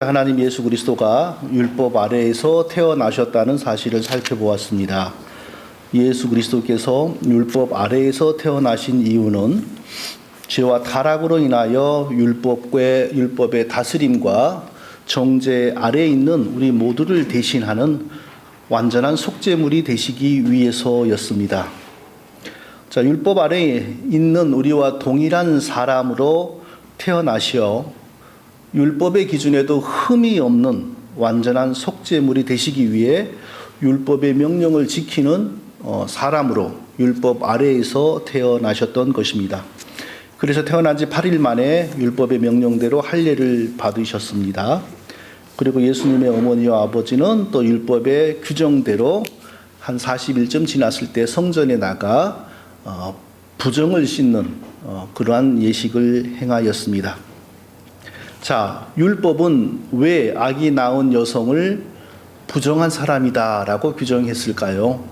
하나님 예수 그리스도가 율법 아래에서 태어나셨다는 사실을 살펴보았습니다. 예수 그리스도께서 율법 아래에서 태어나신 이유는 죄와 타락으로 인하여 율법의 다스림과 정죄 아래에 있는 우리 모두를 대신하는 완전한 속죄물이 되시기 위해서였습니다. 자, 율법 아래에 있는 우리와 동일한 사람으로 태어나시어 율법의 기준에도 흠이 없는 완전한 속죄물이 되시기 위해 율법의 명령을 지키는 사람으로 율법 아래에서 태어나셨던 것입니다. 그래서 태어난 지 8일 만에 율법의 명령대로 할례를 받으셨습니다. 그리고 예수님의 어머니와 아버지는 또 율법의 규정대로 한 40일쯤 지났을 때 성전에 나가 부정을 씻는 그러한 예식을 행하였습니다. 자, 율법은 왜 아기 낳은 여성을 부정한 사람이다라고 규정했을까요?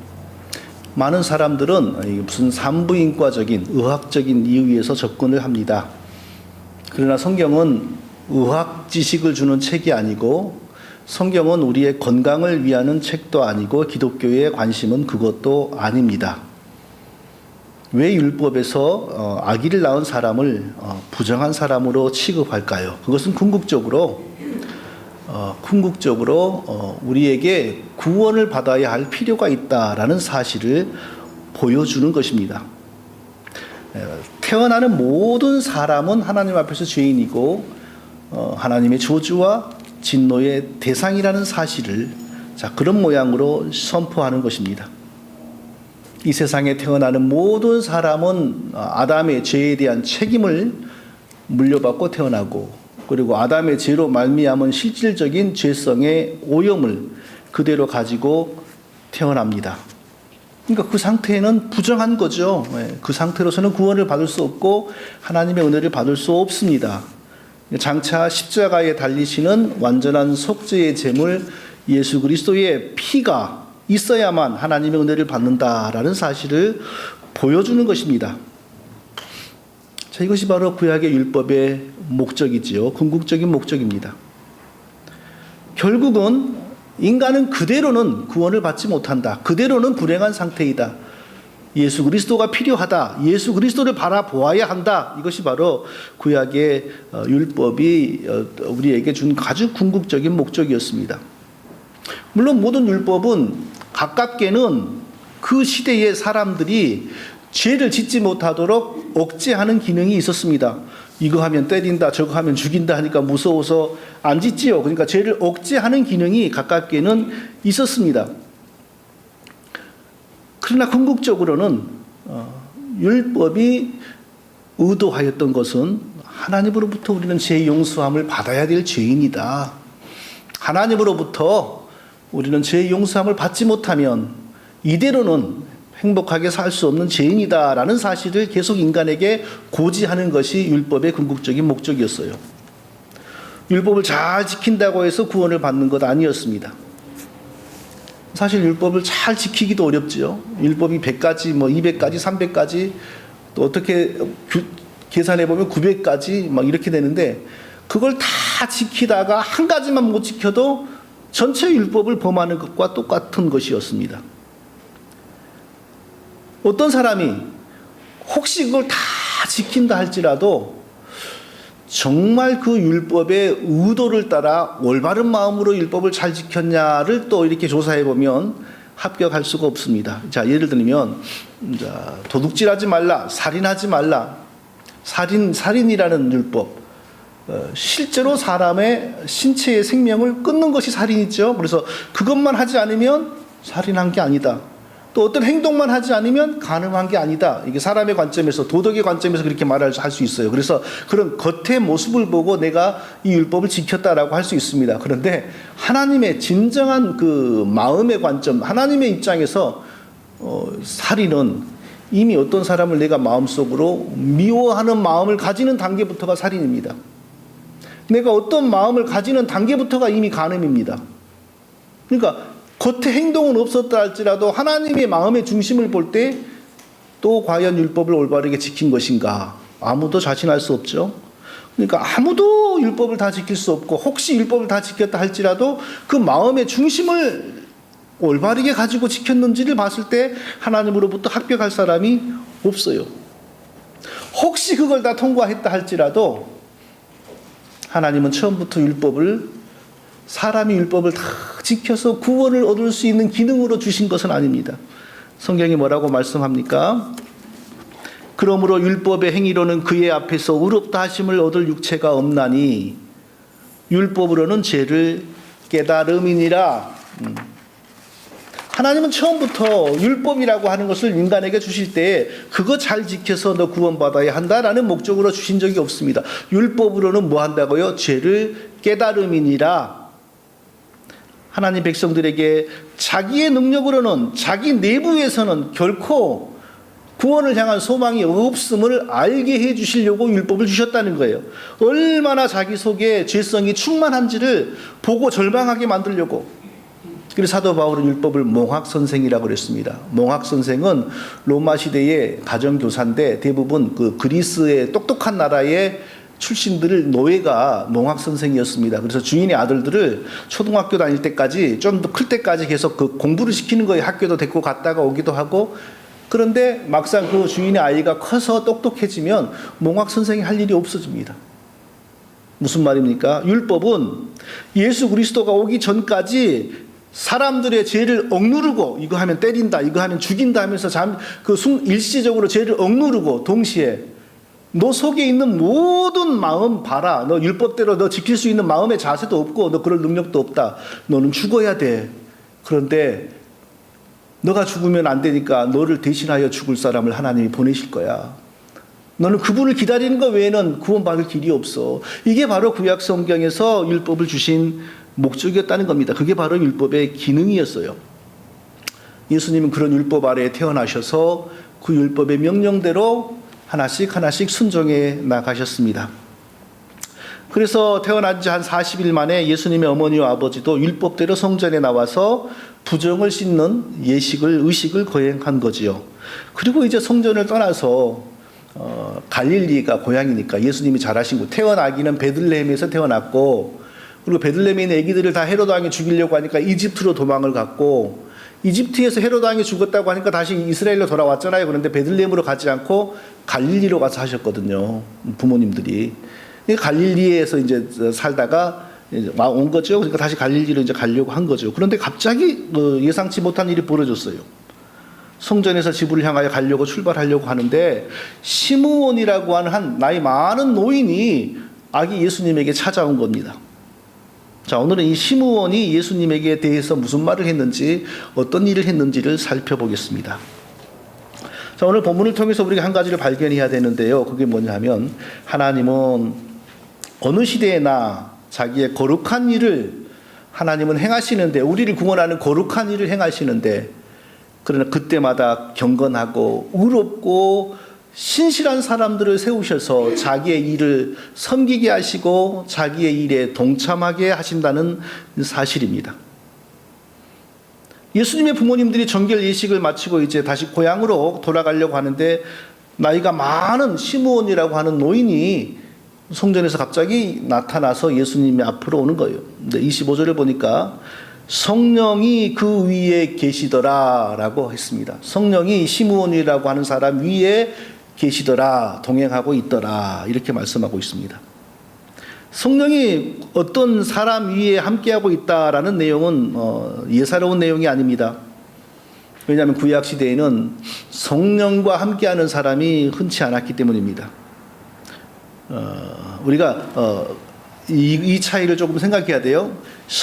많은 사람들은 무슨 산부인과적인 의학적인 이유에서 접근을 합니다. 그러나 성경은 의학 지식을 주는 책이 아니고 성경은 우리의 건강을 위하는 책도 아니고 기독교의 관심은 그것도 아닙니다. 왜 율법에서 아기를 낳은 사람을 부정한 사람으로 취급할까요? 그것은 궁극적으로 우리에게 구원을 받아야 할 필요가 있다라는 사실을 보여주는 것입니다. 태어나는 모든 사람은 하나님 앞에서 죄인이고 하나님의 저주와 진노의 대상이라는 사실을 그런 모양으로 선포하는 것입니다. 이 세상에 태어나는 모든 사람은 아담의 죄에 대한 책임을 물려받고 태어나고, 그리고 아담의 죄로 말미암은 실질적인 죄성의 오염을 그대로 가지고 태어납니다. 그러니까 그 상태는 부정한 거죠. 그 상태로서는 구원을 받을 수 없고 하나님의 은혜를 받을 수 없습니다. 장차 십자가에 달리시는 완전한 속죄의 제물 예수 그리스도의 피가 있어야만 하나님의 은혜를 받는다라는 사실을 보여주는 것입니다. 자, 이것이 바로 구약의 율법의 목적이지요. 궁극적인 목적입니다. 결국은 인간은 그대로는 구원을 받지 못한다. 그대로는 불행한 상태이다. 예수 그리스도가 필요하다. 예수 그리스도를 바라보아야 한다. 이것이 바로 구약의 율법이 우리에게 준 아주 궁극적인 목적이었습니다. 물론 모든 율법은 가깝게는 그 시대의 사람들이 죄를 짓지 못하도록 억제하는 기능이 있었습니다. 이거 하면 때린다, 저거 하면 죽인다 하니까 무서워서 안 짓지요. 그러니까 죄를 억제하는 기능이 가깝게는 있었습니다. 그러나 궁극적으로는 율법이 의도하였던 것은 하나님으로부터 우리는 죄 용서함을 받아야 될 죄인이다. 하나님으로부터 우리는 죄 용서함을 받지 못하면 이대로는 행복하게 살 수 없는 죄인이다라는 사실을 계속 인간에게 고지하는 것이 율법의 궁극적인 목적이었어요. 율법을 잘 지킨다고 해서 구원을 받는 것 아니었습니다. 사실 율법을 잘 지키기도 어렵지요. 율법이 100가지, 200가지, 300가지, 또 어떻게 계산해보면 900가지 이렇게 되는데, 그걸 다 지키다가 한 가지만 못 지켜도 전체 율법을 범하는 것과 똑같은 것이었습니다. 어떤 사람이 혹시 그걸 다 지킨다 할지라도 정말 그 율법의 의도를 따라 올바른 마음으로 율법을 잘 지켰냐를 또 이렇게 조사해 보면 합격할 수가 없습니다. 자, 예를 들면 도둑질하지 말라, 살인하지 말라, 살인이라는 율법. 실제로 사람의 신체의 생명을 끊는 것이 살인이죠. 그래서 그것만 하지 않으면 살인한 게 아니다. 또 어떤 행동만 하지 않으면 간음한 게 아니다. 이게 사람의 관점에서, 도덕의 관점에서 그렇게 말할 수 있어요. 그래서 그런 겉의 모습을 보고 내가 이 율법을 지켰다라고 할 수 있습니다. 그런데 하나님의 진정한 그 마음의 관점, 하나님의 입장에서 살인은 이미 어떤 사람을 내가 마음속으로 미워하는 마음을 가지는 단계부터가 살인입니다. 내가 어떤 마음을 가지는 단계부터가 이미 간음입니다. 그러니까 겉의 행동은 없었다 할지라도 하나님의 마음의 중심을 볼 때 또 과연 율법을 올바르게 지킨 것인가? 아무도 자신할 수 없죠. 그러니까 아무도 율법을 다 지킬 수 없고, 혹시 율법을 다 지켰다 할지라도 그 마음의 중심을 올바르게 가지고 지켰는지를 봤을 때 하나님으로부터 합격할 사람이 없어요. 혹시 그걸 다 통과했다 할지라도 하나님은 처음부터 사람이 율법을 다 지켜서 구원을 얻을 수 있는 기능으로 주신 것은 아닙니다. 성경이 뭐라고 말씀합니까? 그러므로 율법의 행위로는 그의 앞에서 의롭다 하심을 얻을 육체가 없나니 율법으로는 죄를 깨달음이니라. 하나님은 처음부터 율법이라고 하는 것을 인간에게 주실 때 그거 잘 지켜서 너 구원받아야 한다라는 목적으로 주신 적이 없습니다. 율법으로는 뭐 한다고요? 죄를 깨달음이니라. 하나님 백성들에게 자기의 능력으로는, 자기 내부에서는 결코 구원을 향한 소망이 없음을 알게 해 주시려고 율법을 주셨다는 거예요. 얼마나 자기 속에 죄성이 충만한지를 보고 절망하게 만들려고. 그래서 사도 바울은 율법을 몽학선생이라고 그랬습니다. 몽학선생은 로마 시대의 가정교사인데 대부분 그 그리스의 똑똑한 나라의 출신들을 노예가 몽학선생이었습니다. 그래서 주인의 아들들을 초등학교 다닐 때까지, 좀 더 클 때까지 계속 그 공부를 시키는 거예요. 학교도 데리고 갔다가 오기도 하고. 그런데 막상 그 주인의 아이가 커서 똑똑해지면 몽학선생이 할 일이 없어집니다. 무슨 말입니까? 율법은 예수 그리스도가 오기 전까지 사람들의 죄를 억누르고, 이거 하면 때린다, 이거 하면 죽인다 하면서 일시적으로 죄를 억누르고, 동시에 너 속에 있는 모든 마음 봐라. 너 율법대로 너 지킬 수 있는 마음의 자세도 없고 너 그럴 능력도 없다. 너는 죽어야 돼. 그런데 너가 죽으면 안 되니까 너를 대신하여 죽을 사람을 하나님이 보내실 거야. 너는 그분을 기다리는 것 외에는 구원받을 길이 없어. 이게 바로 구약 성경에서 율법을 주신 목적이었다는 겁니다. 그게 바로 율법의 기능이었어요. 예수님은 그런 율법 아래에 태어나셔서 그 율법의 명령대로 하나씩 순종해 나가셨습니다. 그래서 태어난 지 한 40일 만에 예수님의 어머니와 아버지도 율법대로 성전에 나와서 부정을 씻는 의식을 거행한 거지요. 그리고 이제 성전을 떠나서 갈릴리가 고향이니까 예수님이 자라신 곳, 태어나기는 베들레헴에서 태어났고, 그리고 베들레헴에 있는 아기들을 다 헤롯 왕이 죽이려고 하니까 이집트로 도망을 갔고, 이집트에서 헤롯 왕이 죽었다고 하니까 다시 이스라엘로 돌아왔잖아요. 그런데 베들레헴으로 가지 않고 갈릴리로 가서 하셨거든요. 부모님들이. 갈릴리에서 이제 살다가 이제 온 거죠. 그러니까 다시 갈릴리로 이제 가려고 한 거죠. 그런데 갑자기 예상치 못한 일이 벌어졌어요. 성전에서 집을 향하여 출발하려고 하는데 시므온이라고 하는 나이 많은 노인이 아기 예수님에게 찾아온 겁니다. 자, 오늘은 이 시므온이 예수님에게 대해서 무슨 말을 했는지, 어떤 일을 했는지를 살펴보겠습니다. 자, 오늘 본문을 통해서 우리가 한 가지를 발견해야 되는데요. 그게 뭐냐면 하나님은 어느 시대에나 자기의 거룩한 일을 하나님은 행하시는데, 우리를 구원하는 거룩한 일을 행하시는데, 그러나 그때마다 경건하고 의롭고 신실한 사람들을 세우셔서 자기의 일을 섬기게 하시고 자기의 일에 동참하게 하신다는 사실입니다. 예수님의 부모님들이 정결 예식을 마치고 이제 다시 고향으로 돌아가려고 하는데 나이가 많은 시므온이라고 하는 노인이 성전에서 갑자기 나타나서 예수님의 앞으로 오는 거예요. 근데 25절을 보니까 성령이 그 위에 계시더라 라고 했습니다. 성령이 시므온이라고 하는 사람 위에 계시더라, 동행하고 있더라, 이렇게 말씀하고 있습니다. 성령이 어떤 사람 위에 함께하고 있다라는 내용은 예사로운 내용이 아닙니다. 왜냐하면 구약 시대에는 성령과 함께하는 사람이 흔치 않았기 때문입니다. 우리가 이 차이를 조금 생각해야 돼요.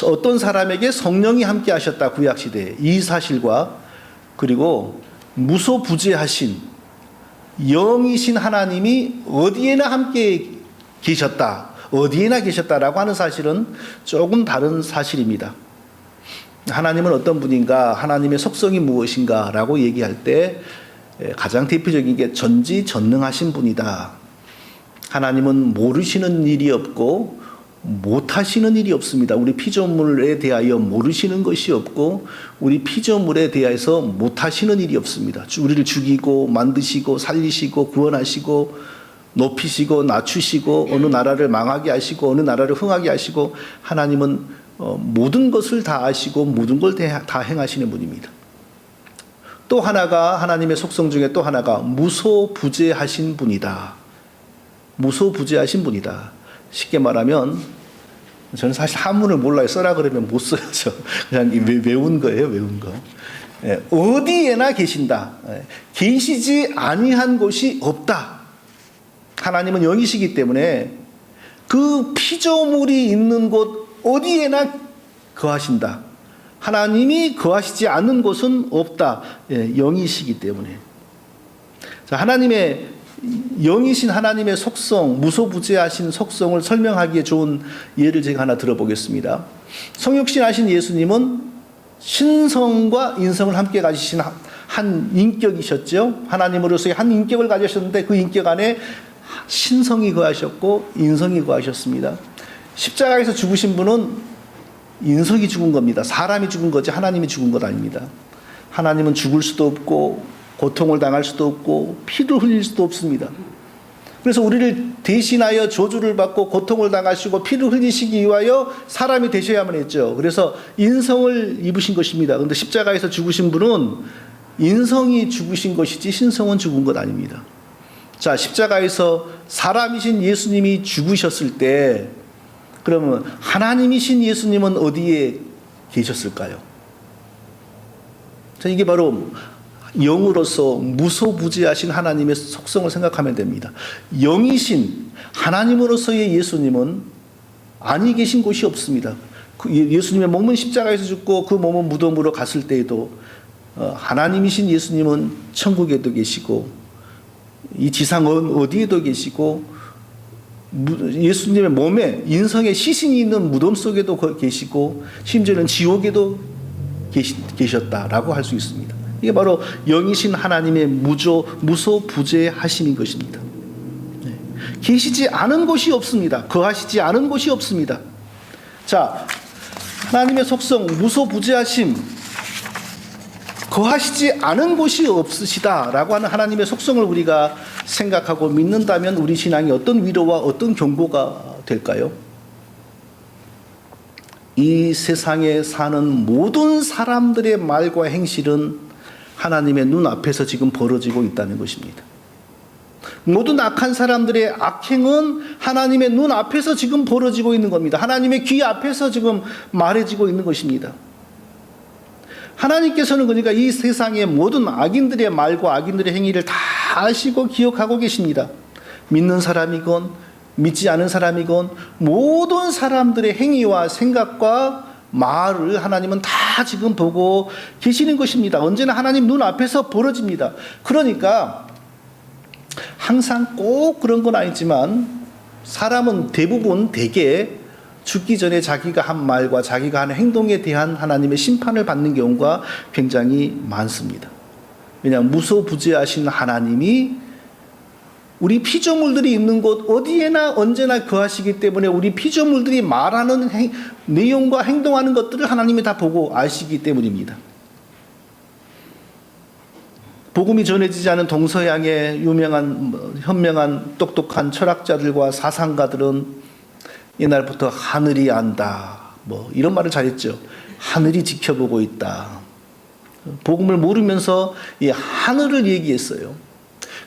어떤 사람에게 성령이 함께하셨다, 구약 시대에, 이 사실과 그리고 무소부재하신 영이신 하나님이 어디에나 함께 계셨다, 어디에나 계셨다라고 하는 사실은 조금 다른 사실입니다. 하나님은 어떤 분인가, 하나님의 속성이 무엇인가 라고 얘기할 때 가장 대표적인 게 전지전능하신 분이다. 하나님은 모르시는 일이 없고 못하시는 일이 없습니다. 우리 피조물에 대하여 모르시는 것이 없고 우리 피조물에 대해서 못하시는 일이 없습니다. 우리를 죽이고 만드시고 살리시고 구원하시고 높이시고 낮추시고 어느 나라를 망하게 하시고 어느 나라를 흥하게 하시고 하나님은 모든 것을 다 아시고 모든 걸 다 행하시는 분입니다. 또 하나가 하나님의 속성 중에 또 하나가 무소부재하신 분이다. 무소부재하신 분이다. 쉽게 말하면 저는 사실 한문을 몰라요. 써라 그러면 못 써요. 그냥 외운 거예요. 외운 거. 어디에나 계신다. 계시지 아니한 곳이 없다. 하나님은 영이시기 때문에 그 피조물이 있는 곳 어디에나 거하신다. 하나님이 거하시지 않는 곳은 없다. 영이시기 때문에. 자, 하나님의 영이신 하나님의 속성, 무소부재하신 속성을 설명하기에 좋은 예를 제가 하나 들어보겠습니다. 성육신하신 예수님은 신성과 인성을 함께 가지신 한 인격이셨죠. 하나님으로서의 한 인격을 가지셨는데 그 인격 안에 신성이 거하셨고 인성이 거하셨습니다. 십자가에서 죽으신 분은 인성이 죽은 겁니다. 사람이 죽은 거지 하나님이 죽은 것 아닙니다. 하나님은 죽을 수도 없고 고통을 당할 수도 없고 피를 흘릴 수도 없습니다. 그래서 우리를 대신하여 저주를 받고 고통을 당하시고 피를 흘리시기 위하여 사람이 되셔야만 했죠. 그래서 인성을 입으신 것입니다. 그런데 십자가에서 죽으신 분은 인성이 죽으신 것이지 신성은 죽은 것 아닙니다. 자, 십자가에서 사람이신 예수님이 죽으셨을 때 그러면 하나님이신 예수님은 어디에 계셨을까요? 자, 이게 바로 영으로서 무소부재하신 하나님의 속성을 생각하면 됩니다. 영이신 하나님으로서의 예수님은 아니 계신 곳이 없습니다. 예수님의 몸은 십자가에서 죽고 그 몸은 무덤으로 갔을 때에도 하나님이신 예수님은 천국에도 계시고 이 지상 어디에도 계시고 예수님의 몸에 인성의 시신이 있는 무덤 속에도 계시고 심지어는 지옥에도 계셨다라고 할 수 있습니다. 이게 바로 영이신 하나님의 무소부재하심인 것입니다. 계시지 않은 곳이 없습니다. 거하시지 않은 곳이 없습니다. 자, 하나님의 속성 무소부재하심, 거하시지 않은 곳이 없으시다라고 하는 하나님의 속성을 우리가 생각하고 믿는다면 우리 신앙이 어떤 위로와 어떤 경고가 될까요? 이 세상에 사는 모든 사람들의 말과 행실은 하나님의 눈앞에서 지금 벌어지고 있다는 것입니다. 모든 악한 사람들의 악행은 하나님의 눈앞에서 지금 벌어지고 있는 겁니다. 하나님의 귀 앞에서 지금 말해지고 있는 것입니다. 하나님께서는 그러니까 이 세상의 모든 악인들의 말과 악인들의 행위를 다 아시고 기억하고 계십니다. 믿는 사람이건 믿지 않은 사람이건 모든 사람들의 행위와 생각과 말을 하나님은 다 지금 보고 계시는 것입니다. 언제나 하나님 눈앞에서 벌어집니다. 그러니까 항상 꼭 그런 건 아니지만 사람은 대개 죽기 전에 자기가 한 말과 자기가 한 행동에 대한 하나님의 심판을 받는 경우가 굉장히 많습니다. 왜냐하면 무소부재하신 하나님이 우리 피조물들이 있는 곳 어디에나 언제나 거하시기 때문에 우리 피조물들이 말하는 내용과 행동하는 것들을 하나님이 다 보고 아시기 때문입니다. 복음이 전해지지 않은 동서양의 현명한 똑똑한 철학자들과 사상가들은 옛날부터 하늘이 안다 이런 말을 잘했죠. 하늘이 지켜보고 있다. 복음을 모르면서 이 하늘을 얘기했어요.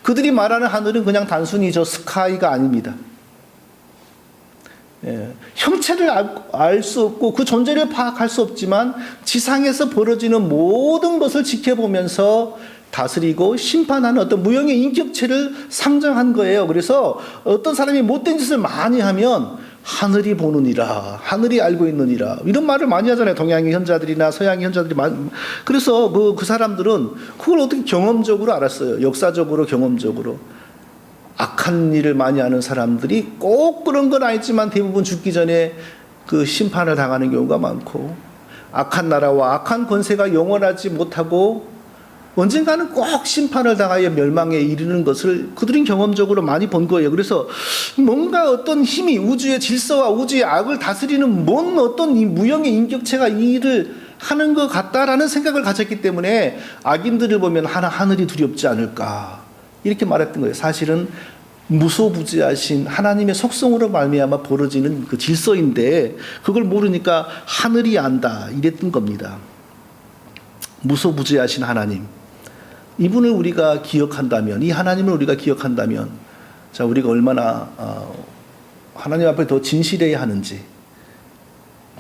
그들이 말하는 하늘은 그냥 단순히 저 스카이가 아닙니다. 형체를 알 수 없고 그 존재를 파악할 수 없지만 지상에서 벌어지는 모든 것을 지켜보면서 다스리고 심판하는 어떤 무형의 인격체를 상정한 거예요. 그래서 어떤 사람이 못된 짓을 많이 하면 하늘이 보느니라, 하늘이 알고 있느니라 이런 말을 많이 하잖아요. 동양의 현자들이나 서양의 현자들이 그래서 그 사람들은 그걸 어떻게 경험적으로 알았어요. 역사적으로 경험적으로. 악한 일을 많이 하는 사람들이 꼭 그런 건 아니지만 대부분 죽기 전에 그 심판을 당하는 경우가 많고 악한 나라와 악한 권세가 영원하지 못하고 언젠가는 꼭 심판을 당하여 멸망에 이르는 것을 그들은 경험적으로 많이 본 거예요. 그래서 뭔가 어떤 힘이 우주의 질서와 우주의 악을 다스리는 뭔 어떤 이 무형의 인격체가 이 일을 하는 것 같다라는 생각을 가졌기 때문에 악인들을 보면 하늘이 두렵지 않을까 이렇게 말했던 거예요. 사실은 무소부지하신 하나님의 속성으로 말미암아 벌어지는 그 질서인데 그걸 모르니까 하늘이 안다 이랬던 겁니다. 무소부지하신 하나님, 이분을 우리가 기억한다면, 이 하나님을 우리가 기억한다면, 자, 우리가 얼마나 하나님 앞에 더 진실해야 하는지,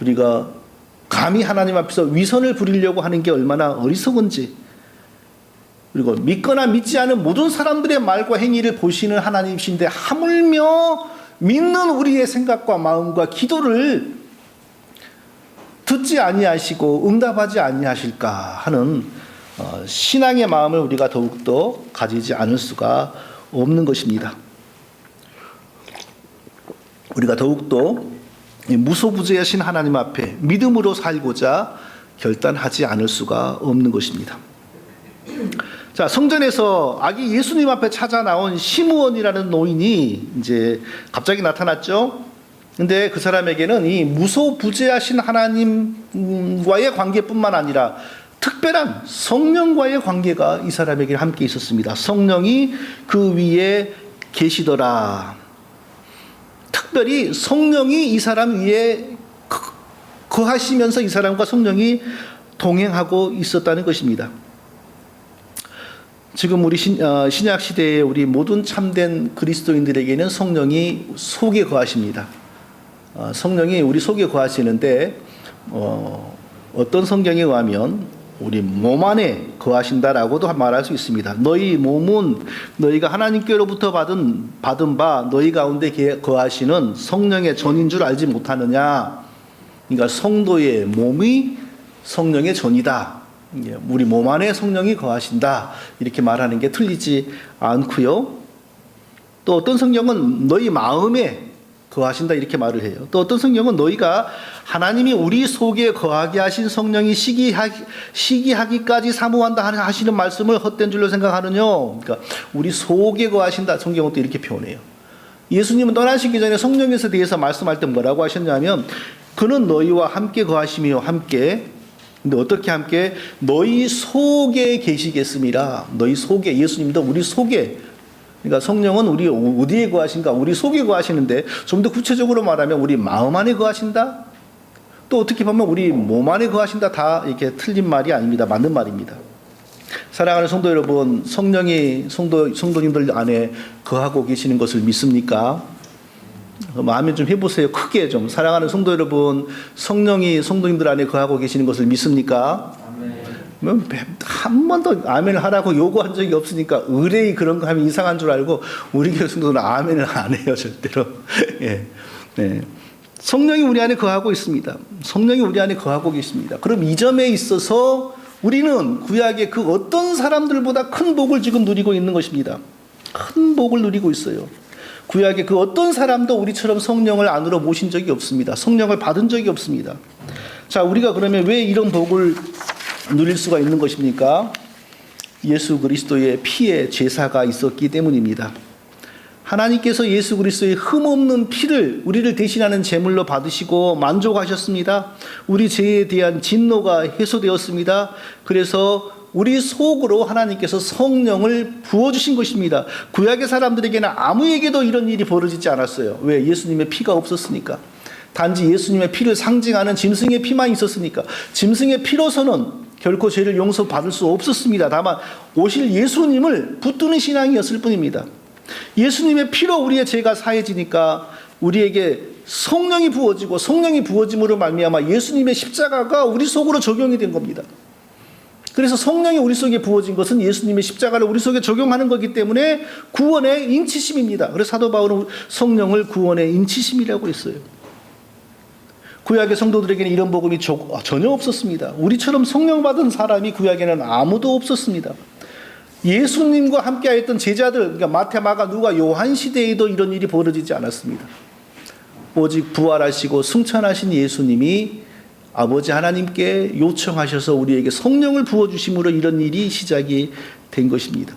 우리가 감히 하나님 앞에서 위선을 부리려고 하는 게 얼마나 어리석은지, 그리고 믿거나 믿지 않은 모든 사람들의 말과 행위를 보시는 하나님이신데 하물며 믿는 우리의 생각과 마음과 기도를 듣지 아니하시고 응답하지 아니하실까 하는 신앙의 마음을 우리가 더욱더 가지지 않을 수가 없는 것입니다. 우리가 더욱더 무소부지하신 하나님 앞에 믿음으로 살고자 결단하지 않을 수가 없는 것입니다. 자, 성전에서 아기 예수님 앞에 찾아 나온 시므온이라는 노인이 이제 갑자기 나타났죠. 근데 그 사람에게는 이 무소부지하신 하나님과의 관계뿐만 아니라 특별한 성령과의 관계가 이 사람에게 함께 있었습니다. 성령이 그 위에 계시더라. 특별히 성령이 이 사람 위에 거하시면서 이 사람과 성령이 동행하고 있었다는 것입니다. 지금 우리 신약 시대의 우리 모든 참된 그리스도인들에게는 성령이 속에 거하십니다. 성령이 우리 속에 거하시는데 어떤 성경에 의하면 우리 몸 안에 거하신다라고도 말할 수 있습니다. 너희 몸은 너희가 하나님께로부터 받은 바 너희 가운데 거하시는 성령의 전인 줄 알지 못하느냐. 그러니까 성도의 몸이 성령의 전이다. 우리 몸 안에 성령이 거하신다. 이렇게 말하는 게 틀리지 않고요. 또 어떤 성경은 너희 마음에 거하신다 이렇게 말을 해요. 또 어떤 성경은 너희가 하나님이 우리 속에 거하게 하신 성령이 시기하기까지 사모한다 하시는 말씀을 헛된 줄로 생각하느뇨. 그러니까 우리 속에 거하신다. 성경은 또 이렇게 표현해요. 예수님은 떠나시기 전에 성령에 대해서 말씀할 때 뭐라고 하셨냐면 그는 너희와 함께 거하시며 함께, 근데 어떻게 함께? 너희 속에 계시겠습니다. 너희 속에, 예수님도 우리 속에, 그러니까 성령은 우리 어디에 거하신가? 우리 속에 거하시는데 좀 더 구체적으로 말하면 우리 마음 안에 거하신다? 또 어떻게 보면 우리 몸 안에 거하신다? 다 이렇게 틀린 말이 아닙니다. 맞는 말입니다. 사랑하는 성도 여러분, 성령이 성도님들 안에 거하고 계시는 것을 믿습니까? 아멘 좀 해보세요. 크게 좀. 사랑하는 성도 여러분, 성령이 성도님들 안에 거하고 계시는 것을 믿습니까? 한 번도 아멘을 하라고 요구한 적이 없으니까 의뢰이 그런 거 하면 이상한 줄 알고 우리 교회 성도는 아멘을 안 해요. 절대로. 예. 네. 성령이 우리 안에 거하고 있습니다. 성령이 우리 안에 거하고 계십니다. 그럼 이 점에 있어서 우리는 구약의 그 어떤 사람들보다 큰 복을 지금 누리고 있는 것입니다. 큰 복을 누리고 있어요. 구약의 그 어떤 사람도 우리처럼 성령을 안으로 모신 적이 없습니다. 성령을 받은 적이 없습니다. 자, 우리가 그러면 왜 이런 복을 누릴 수가 있는 것입니까? 예수 그리스도의 피의 제사가 있었기 때문입니다. 하나님께서 예수 그리스도의 흠없는 피를 우리를 대신하는 제물로 받으시고 만족하셨습니다. 우리 죄에 대한 진노가 해소되었습니다. 그래서 우리 속으로 하나님께서 성령을 부어주신 것입니다. 구약의 사람들에게는 아무에게도 이런 일이 벌어지지 않았어요. 왜? 예수님의 피가 없었으니까. 단지 예수님의 피를 상징하는 짐승의 피만 있었으니까. 짐승의 피로서는 결코 죄를 용서받을 수 없었습니다. 다만 오실 예수님을 붙드는 신앙이었을 뿐입니다. 예수님의 피로 우리의 죄가 사해지니까 우리에게 성령이 부어지고 성령이 부어짐으로 말미암아 예수님의 십자가가 우리 속으로 적용이 된 겁니다. 그래서 성령이 우리 속에 부어진 것은 예수님의 십자가를 우리 속에 적용하는 거기 때문에 구원의 인치심입니다. 그래서 사도 바울은 성령을 구원의 인치심이라고 했어요. 구약의 성도들에게는 이런 복음이 전혀 없었습니다. 우리처럼 성령 받은 사람이 구약에는 아무도 없었습니다. 예수님과 함께하였던 제자들, 그러니까 마태, 마가, 누가, 요한 시대에도 이런 일이 벌어지지 않았습니다. 오직 부활하시고 승천하신 예수님이 아버지 하나님께 요청하셔서 우리에게 성령을 부어주심으로 이런 일이 시작이 된 것입니다.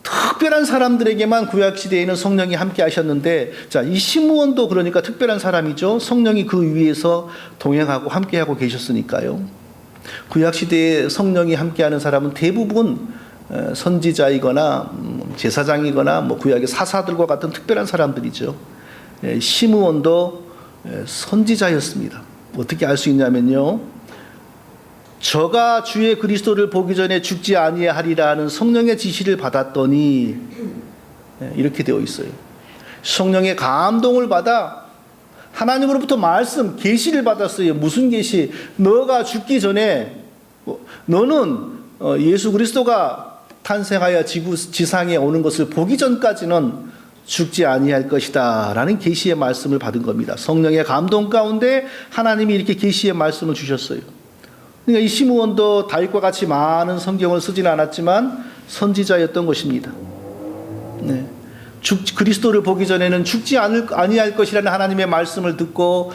특별한 사람들에게만 구약시대에는 성령이 함께 하셨는데, 자, 이 시므온도 그러니까 특별한 사람이죠. 성령이 그 위에서 동행하고 함께하고 계셨으니까요. 구약시대에 성령이 함께하는 사람은 대부분 선지자이거나 제사장이거나 뭐 구약의 사사들과 같은 특별한 사람들이죠. 시므온도 선지자였습니다. 어떻게 알 수 있냐면요. 저가 주의 그리스도를 보기 전에 죽지 아니하리라는 성령의 지시를 받았더니 이렇게 되어 있어요. 성령의 감동을 받아 하나님으로부터 말씀, 계시를 받았어요. 무슨 계시? 너가 죽기 전에 너는 예수 그리스도가 탄생하여 지상에 오는 것을 보기 전까지는 죽지 아니할 것이다 라는 계시의 말씀을 받은 겁니다. 성령의 감동 가운데 하나님이 이렇게 계시의 말씀을 주셨어요. 그러니까 이 시므온도 다윗과 같이 많은 성경을 쓰지는 않았지만 선지자였던 것입니다. 네. 그리스도를 보기 전에는 죽지 아니할 것이라는 하나님의 말씀을 듣고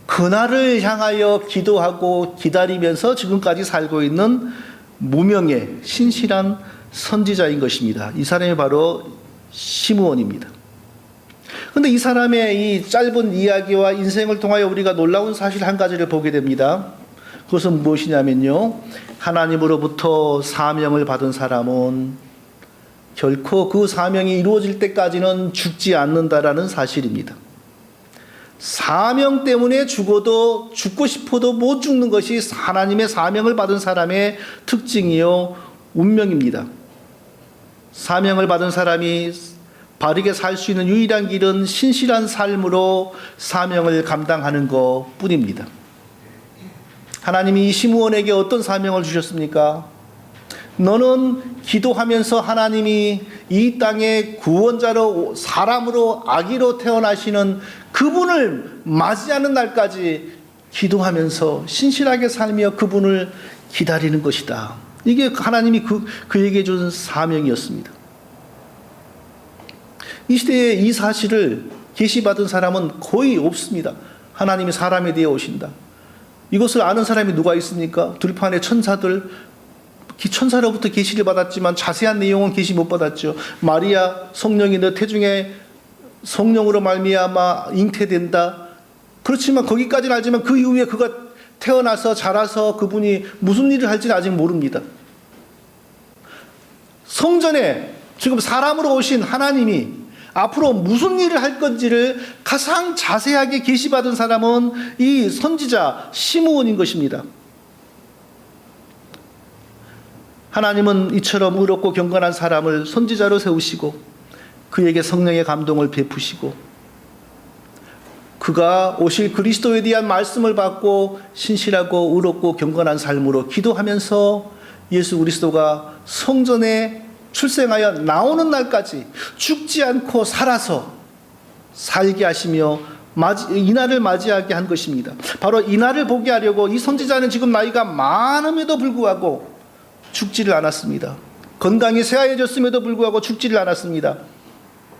그날을 향하여 기도하고 기다리면서 지금까지 살고 있는 무명의 신실한 선지자인 것입니다. 이 사람이 바로 시므온입니다. 그런데 이 사람의 이 짧은 이야기와 인생을 통하여 우리가 놀라운 사실 한 가지를 보게 됩니다. 그것은 무엇이냐면요. 하나님으로부터 사명을 받은 사람은 결코 그 사명이 이루어질 때까지는 죽지 않는다라는 사실입니다. 사명 때문에 죽고 싶어도 못 죽는 것이 하나님의 사명을 받은 사람의 특징이요 운명입니다. 사명을 받은 사람이 바르게 살 수 있는 유일한 길은 신실한 삶으로 사명을 감당하는 것 뿐입니다. 하나님이 시므온에게 어떤 사명을 주셨습니까? 너는 기도하면서 하나님이 이 땅의 구원자로 사람으로 아기로 태어나시는 그분을 맞이하는 날까지 기도하면서 신실하게 살며 그분을 기다리는 것이다. 이게 하나님이 그에게 준 사명이었습니다. 이 시대에 이 사실을 계시받은 사람은 거의 없습니다. 하나님이 사람에 대해 오신다. 이것을 아는 사람이 누가 있습니까? 들판의 천사들, 천사로부터 계시를 받았지만 자세한 내용은 계시 못 받았죠. 마리아 성령이 너 태중에 성령으로 말미암아 잉태된다. 그렇지만 거기까지는 알지만 그 이후에 그가 태어나서 자라서 그분이 무슨 일을 할지는 아직 모릅니다. 성전에 지금 사람으로 오신 하나님이 앞으로 무슨 일을 할 건지를 가장 자세하게 계시받은 사람은 이 선지자 시므온인 것입니다. 하나님은 이처럼 의롭고 경건한 사람을 선지자로 세우시고 그에게 성령의 감동을 베푸시고 그가 오실 그리스도에 대한 말씀을 받고 신실하고 의롭고 경건한 삶으로 기도하면서 예수 그리스도가 성전에 출생하여 나오는 날까지 죽지 않고 살아서 살게 하시며 이날을 맞이하게 한 것입니다. 바로 이날을 보게 하려고 이 선지자는 지금 나이가 많음에도 불구하고 죽지를 않았습니다. 건강이 쇠하여졌음에도 불구하고 죽지를 않았습니다.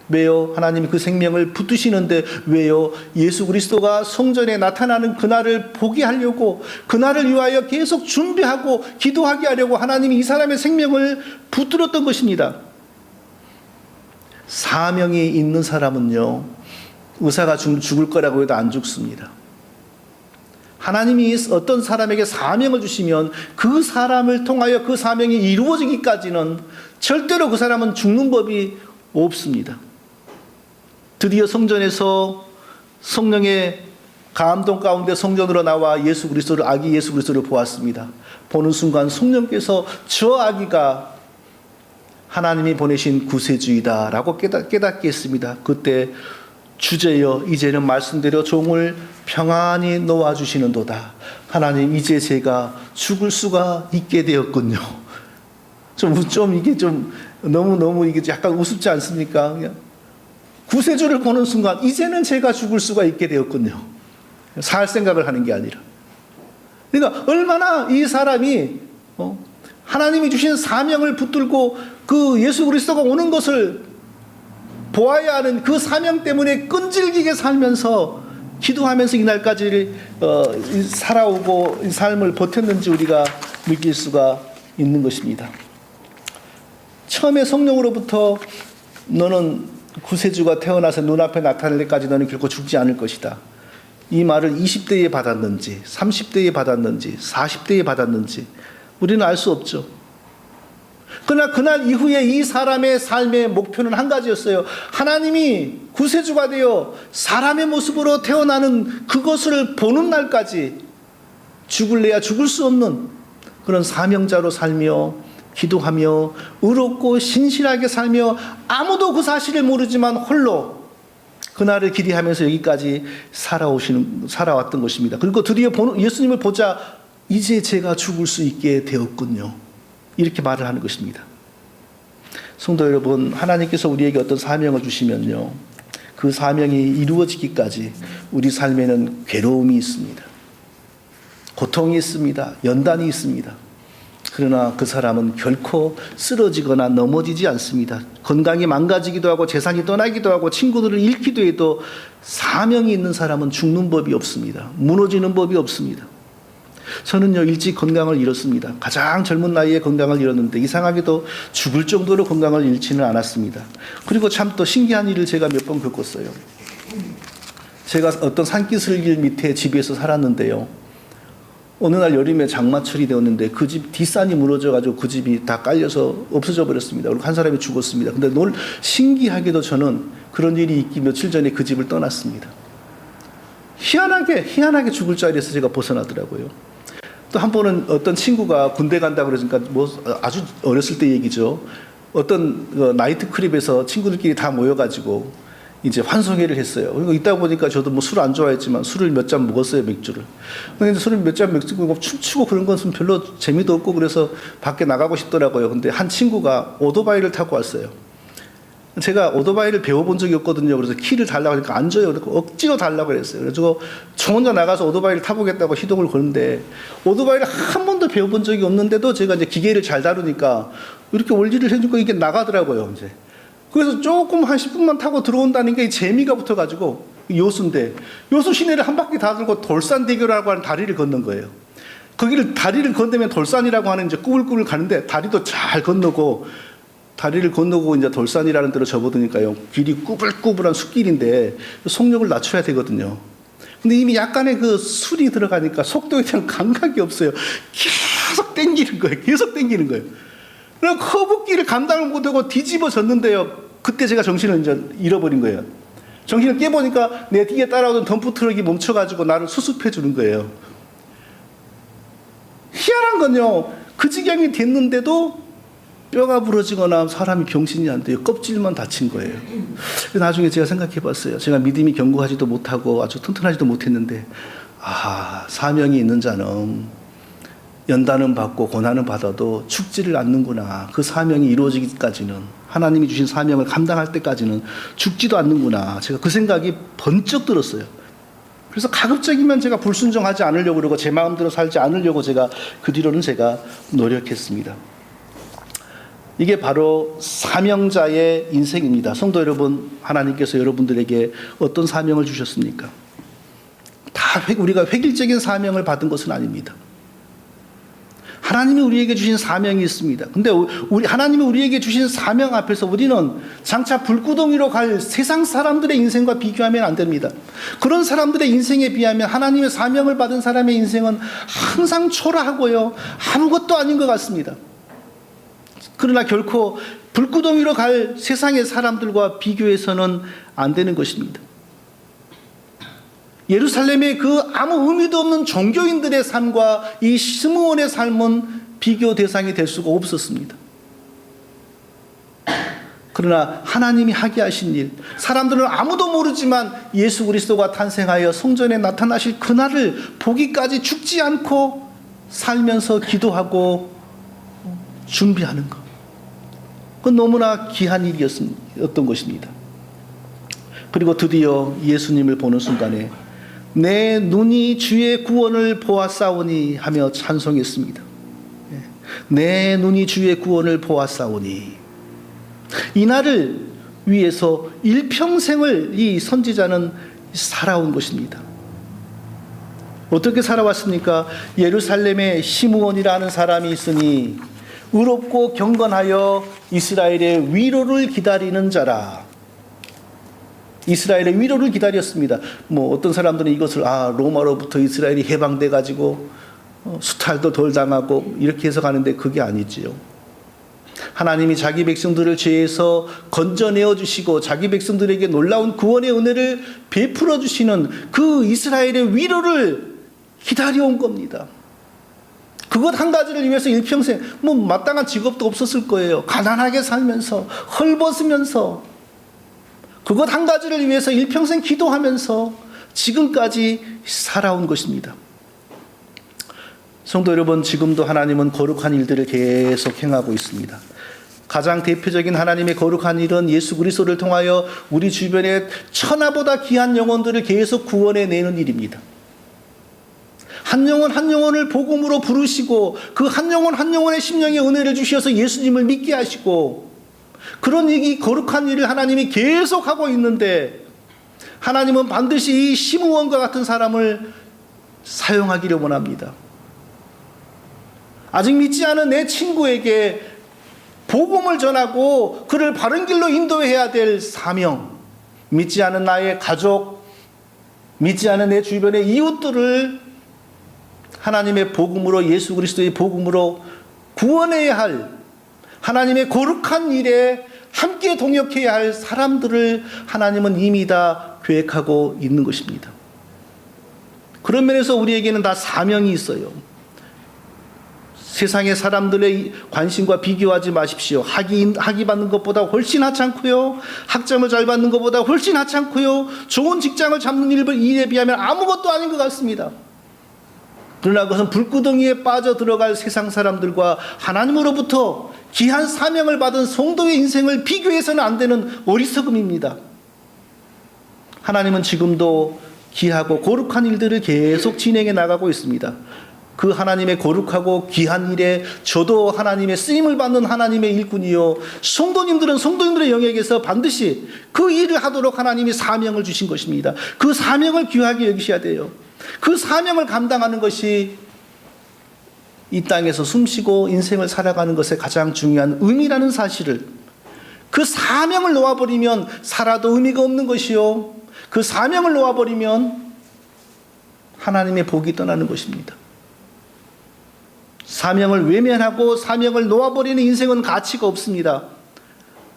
왜요? 하나님이 그 생명을 붙드시는데 왜요? 예수 그리스도가 성전에 나타나는 그날을 보게 하려고 그날을 위하여 계속 준비하고 기도하게 하려고 하나님이 이 사람의 생명을 붙들었던 것입니다. 사명이 있는 사람은요 의사가 죽을 거라고 해도 안 죽습니다. 하나님이 어떤 사람에게 사명을 주시면 그 사람을 통하여 그 사명이 이루어지기까지는 절대로 그 사람은 죽는 법이 없습니다. 드디어 성전에서 성령의 감동 가운데 성전으로 나와 예수 그리스도를 아기 예수 그리스도를 보았습니다. 보는 순간 성령께서 저 아기가 하나님이 보내신 구세주이다라고 깨닫게 했습니다. 그때 주제여 이제는 말씀대로 종을 평안히 놓아주시는도다. 하나님 이제 제가 죽을 수가 있게 되었군요. 좀 이게 좀 너무 이게 약간 우습지 않습니까? 구세주를 보는 순간 이제는 제가 죽을 수가 있게 되었군요. 살 생각을 하는 게 아니라. 그러니까 얼마나 이 사람이 하나님이 주신 사명을 붙들고 그 예수 그리스도가 오는 것을 보아야 하는 그 사명 때문에 끈질기게 살면서 기도하면서 이날까지 살아오고 이 삶을 버텼는지 우리가 느낄 수가 있는 것입니다. 처음에 성령으로부터 너는 구세주가 태어나서 눈앞에 나타날 때까지 너는 결코 죽지 않을 것이다. 이 말을 20대에 받았는지 30대에 받았는지 40대에 받았는지 우리는 알 수 없죠. 그러나 그날 이후에 이 사람의 삶의 목표는 한 가지였어요. 하나님이 구세주가 되어 사람의 모습으로 태어나는 그것을 보는 날까지 죽을래야 죽을 수 없는 그런 사명자로 살며 기도하며 의롭고 신실하게 살며 아무도 그 사실을 모르지만 홀로 그날을 기대하면서 여기까지 살아왔던 것입니다. 그리고 드디어 예수님을 보자 이제 제가 죽을 수 있게 되었군요. 이렇게 말을 하는 것입니다. 성도 여러분, 하나님께서 우리에게 어떤 사명을 주시면요, 그 사명이 이루어지기까지 우리 삶에는 괴로움이 있습니다. 고통이 있습니다. 연단이 있습니다. 그러나 그 사람은 결코 쓰러지거나 넘어지지 않습니다. 건강이 망가지기도 하고 재산이 떠나기도 하고 친구들을 잃기도 해도 사명이 있는 사람은 죽는 법이 없습니다. 무너지는 법이 없습니다. 저는요, 일찍 건강을 잃었습니다. 가장 젊은 나이에 건강을 잃었는데 이상하게도 죽을 정도로 건강을 잃지는 않았습니다. 그리고 참 또 신기한 일을 제가 몇 번 겪었어요. 제가 어떤 산기슭길 밑에 집에서 살았는데요, 어느 날 여름에 장마철이 되었는데 그 집 뒷산이 무너져가지고 그 집이 다 깔려서 없어져 버렸습니다. 그리고 한 사람이 죽었습니다. 근데 신기하게도 저는 그런 일이 있기 며칠 전에 그 집을 떠났습니다. 희한하게 죽을 자리에서 제가 벗어나더라고요. 또 한 번은 어떤 친구가 군대 간다고 그러니까 뭐 아주 어렸을 때 얘기죠. 어떤 나이트클럽에서 친구들끼리 다 모여가지고 이제 환송회를 했어요. 그리고 있다 보니까 저도 뭐 술 안 좋아했지만 술을 몇 잔 먹었어요, 맥주를. 근데 술을 몇 잔 먹고 춤추고 그런 것은 별로 재미도 없고 그래서 밖에 나가고 싶더라고요. 근데 한 친구가 오토바이를 타고 왔어요. 제가 오토바이를 배워본 적이 없거든요. 그래서 키를 달라고 하니까 안 줘요. 그래서 억지로 달라고 그랬어요. 그래서 저 혼자 나가서 오토바이를 타보겠다고 시동을 거는데 오토바이를 한 번도 배워본 적이 없는데도 제가 이제 기계를 잘 다루니까 이렇게 원리를 해주고 이게 나가더라고요, 이제. 그래서 조금 한 10분만 타고 들어온다는 게 재미가 붙어가지고 요수인데 요수 시내를 한 바퀴 다 돌고 돌산대교라고 하는 다리를 걷는 거예요. 거기를 다리를 건너면 돌산이라고 하는 이제 꾸불꾸불 가는데 다리도 잘 건너고 다리를 건너고 이제 돌산이라는 데로 접어드니까요. 길이 꾸불꾸불한 숲길인데 속력을 낮춰야 되거든요. 근데 이미 약간의 그 술이 들어가니까 속도에 대한 감각이 없어요. 계속 땡기는 거예요. 그럼 커브길을 감당을 못하고 뒤집어졌는데요. 그때 제가 정신을 이제 잃어버린 거예요. 정신을 깨보니까 내 뒤에 따라오던 덤프트럭이 멈춰가지고 나를 수습해 주는 거예요. 희한한 건요, 그 지경이 됐는데도 뼈가 부러지거나 사람이 병신이 안 돼요. 껍질만 다친 거예요. 나중에 제가 생각해 봤어요. 제가 믿음이 견고하지도 못하고 아주 튼튼하지도 못했는데, 사명이 있는 자는 연단은 받고 고난은 받아도 죽지를 않는구나. 그 사명이 이루어지기까지는, 하나님이 주신 사명을 감당할 때까지는 죽지도 않는구나. 제가 그 생각이 번쩍 들었어요. 그래서 가급적이면 제가 불순종하지 않으려고 그러고 제 마음대로 살지 않으려고 제가 그 뒤로는 제가 노력했습니다. 이게 바로 사명자의 인생입니다. 성도 여러분, 하나님께서 여러분들에게 어떤 사명을 주셨습니까? 우리가 획일적인 사명을 받은 것은 아닙니다. 하나님이 우리에게 주신 사명이 있습니다. 근데 하나님이 우리에게 주신 사명 앞에서 우리는 장차 불구덩이로 갈 세상 사람들의 인생과 비교하면 안 됩니다. 그런 사람들의 인생에 비하면 하나님의 사명을 받은 사람의 인생은 항상 초라하고요, 아무것도 아닌 것 같습니다. 그러나 결코 불구덩이로 갈 세상의 사람들과 비교해서는 안 되는 것입니다. 예루살렘의 그 아무 의미도 없는 종교인들의 삶과 이 스므온의 삶은 비교 대상이 될 수가 없었습니다. 그러나 하나님이 하게 하신 일, 사람들은 아무도 모르지만 예수 그리스도가 탄생하여 성전에 나타나실 그날을 보기까지 죽지 않고 살면서 기도하고 준비하는 것, 그건 너무나 귀한 일이었던 것입니다. 그리고 드디어 예수님을 보는 순간에 내 눈이 주의 구원을 보았사오니 하며 찬송했습니다. 내 눈이 주의 구원을 보았사오니, 이날을 위해서 일평생을 이 선지자는 살아온 것입니다. 어떻게 살아왔습니까? 예루살렘에 시므온이라는 사람이 있으니 의롭고 경건하여 이스라엘의 위로를 기다리는 자라. 이스라엘의 위로를 기다렸습니다. 뭐 어떤 사람들은 이것을 로마로부터 이스라엘이 해방돼 가지고 수탈도 덜 당하고 이렇게 해석하는데 그게 아니지요. 하나님이 자기 백성들을 죄에서 건져내어 주시고 자기 백성들에게 놀라운 구원의 은혜를 베풀어 주시는 그 이스라엘의 위로를 기다려온 겁니다. 그것 한 가지를 위해서 일평생 마땅한 직업도 없었을 거예요. 가난하게 살면서 헐벗으면서 그것 한 가지를 위해서 일평생 기도하면서 지금까지 살아온 것입니다. 성도 여러분, 지금도 하나님은 거룩한 일들을 계속 행하고 있습니다. 가장 대표적인 하나님의 거룩한 일은 예수 그리스도를 통하여 우리 주변에 천하보다 귀한 영혼들을 계속 구원해내는 일입니다. 한 영혼 한 영혼을 복음으로 부르시고 그 한 영혼 한 영혼의 심령의 은혜를 주셔서 예수님을 믿게 하시고, 그런 이 거룩한 일을 하나님이 계속하고 있는데, 하나님은 반드시 이 시므온과 같은 사람을 사용하기를 원합니다. 아직 믿지 않은 내 친구에게 복음을 전하고 그를 바른 길로 인도해야 될 사명, 믿지 않은 나의 가족, 믿지 않은 내 주변의 이웃들을 하나님의 복음으로, 예수 그리스도의 복음으로 구원해야 할, 하나님의 거룩한 일에 함께 동역해야 할 사람들을 하나님은 이미 다 계획하고 있는 것입니다. 그런 면에서 우리에게는 다 사명이 있어요. 세상의 사람들의 관심과 비교하지 마십시오. 학위 받는 것보다 훨씬 하찮고요, 학점을 잘 받는 것보다 훨씬 하찮고요, 좋은 직장을 잡는 일에 비하면 아무것도 아닌 것 같습니다. 그러나 그것은 불구덩이에 빠져 들어갈 세상 사람들과 하나님으로부터 귀한 사명을 받은 성도의 인생을 비교해서는 안 되는 어리석음입니다. 하나님은 지금도 귀하고 거룩한 일들을 계속 진행해 나가고 있습니다. 그 하나님의 거룩하고 귀한 일에 저도 하나님의 쓰임을 받는 하나님의 일꾼이요, 성도님들은 성도님들의 영역에서 반드시 그 일을 하도록 하나님이 사명을 주신 것입니다. 그 사명을 귀하게 여기셔야 돼요. 그 사명을 감당하는 것이 이 땅에서 숨쉬고 인생을 살아가는 것의 가장 중요한 의미라는 사실을, 그 사명을 놓아버리면 살아도 의미가 없는 것이요, 그 사명을 놓아버리면 하나님의 복이 떠나는 것입니다. 사명을 외면하고 사명을 놓아버리는 인생은 가치가 없습니다.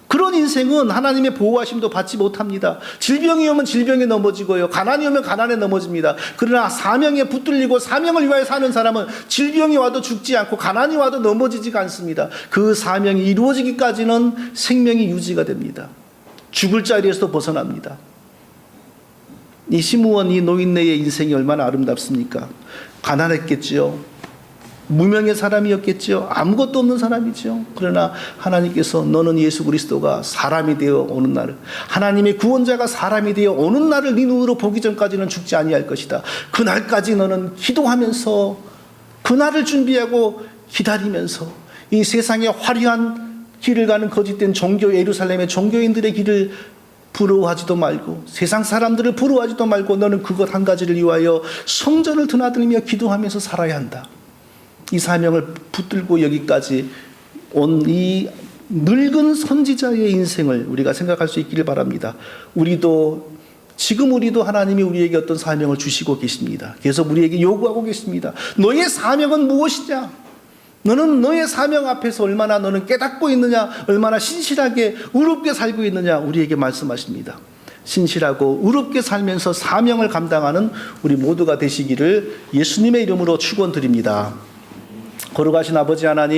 그런 인생은 하나님의 보호하심도 받지 못합니다. 질병이 오면 질병에 넘어지고요, 가난이 오면 가난에 넘어집니다. 그러나 사명에 붙들리고 사명을 위하여 사는 사람은 질병이 와도 죽지 않고 가난이 와도 넘어지지가 않습니다. 그 사명이 이루어지기까지는 생명이 유지가 됩니다. 죽을 자리에서도 벗어납니다. 이 시므온, 이 노인네의 인생이 얼마나 아름답습니까? 가난했겠지요, 무명의 사람이었겠죠. 아무것도 없는 사람이죠. 그러나 하나님께서 너는 예수 그리스도가 사람이 되어 오는 날을, 하나님의 구원자가 사람이 되어 오는 날을 네 눈으로 보기 전까지는 죽지 아니할 것이다. 그날까지 너는 기도하면서 그날을 준비하고 기다리면서 이 세상의 화려한 길을 가는 거짓된 종교, 예루살렘의 종교인들의 길을 부러워하지도 말고 세상 사람들을 부러워하지도 말고 너는 그것 한 가지를 위하여 성전을 드나들며 기도하면서 살아야 한다. 이 사명을 붙들고 여기까지 온 이 늙은 선지자의 인생을 우리가 생각할 수 있기를 바랍니다. 지금 우리도 하나님이 우리에게 어떤 사명을 주시고 계십니다. 계속 우리에게 요구하고 계십니다. 너의 사명은 무엇이냐? 너는 너의 사명 앞에서 얼마나 너는 깨닫고 있느냐? 얼마나 신실하게 의롭게 살고 있느냐? 우리에게 말씀하십니다. 신실하고 의롭게 살면서 사명을 감당하는 우리 모두가 되시기를 예수님의 이름으로 축원드립니다. 거룩하신 아버지 하나님,